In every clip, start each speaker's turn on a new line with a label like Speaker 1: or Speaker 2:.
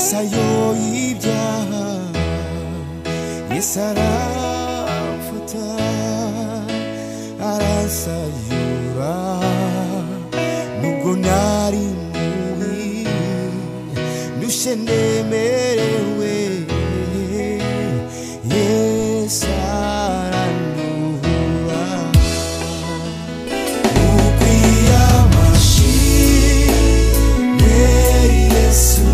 Speaker 1: sayo y'ibyaha Yesu aramfata aransayura nubwo nari mubi ndushe ndemerewe Yesu aranduhura ukwiye amashimwe Yesu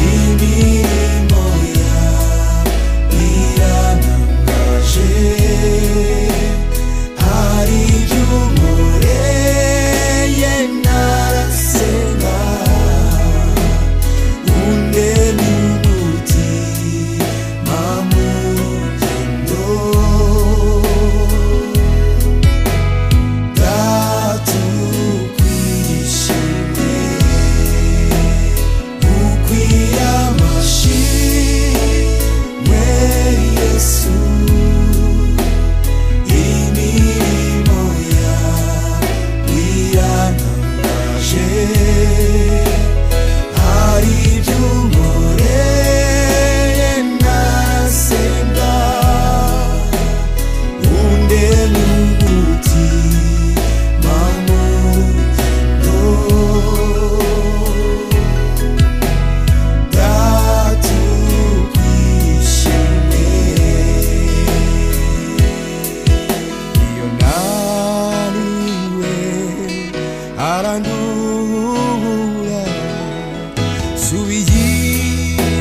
Speaker 1: imirimo yawe irantangaje hari ibyo unkoreye narasenga undema umutima mu rugendo ndatukwiye ishimwe ukwiye amashimwe Yesu imirimo yawe irantangaje hari ibyo unkoreye narasenga undema umutima mu rugendo ndatukwiye ishimwe iyo naniwe aranduhura subiye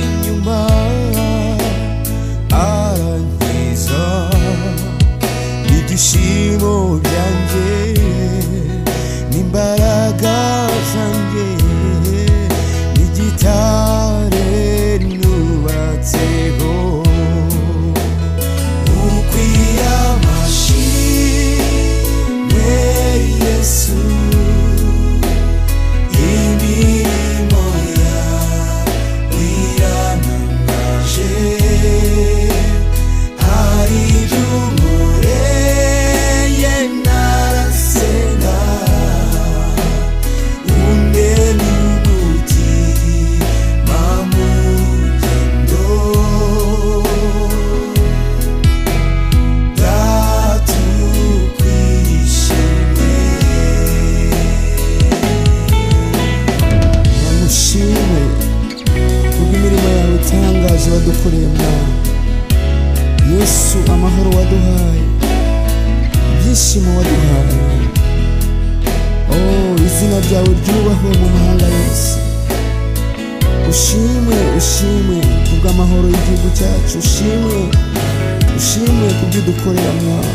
Speaker 1: inyuma arankiza ibyishimo byanjye n'imbaraga zanjye n'igitare nubatseho ukwiye amashimwe Yesu imirimo yawe irantangaje hari ibyo unkoreye narasenga undema umutima mu rugendo ndatukwiye ishimwe namushime kubw'imirimo yawe itangaje wadukoreye mwana Yesu amahoro waduhaye ibyishimo waduhaye izina ryawe ryubahwe mu mahanga yose ushimwe ushimwe kubw'amahoro y'igihugu cyacu ushimwe kubyo udukorera mwana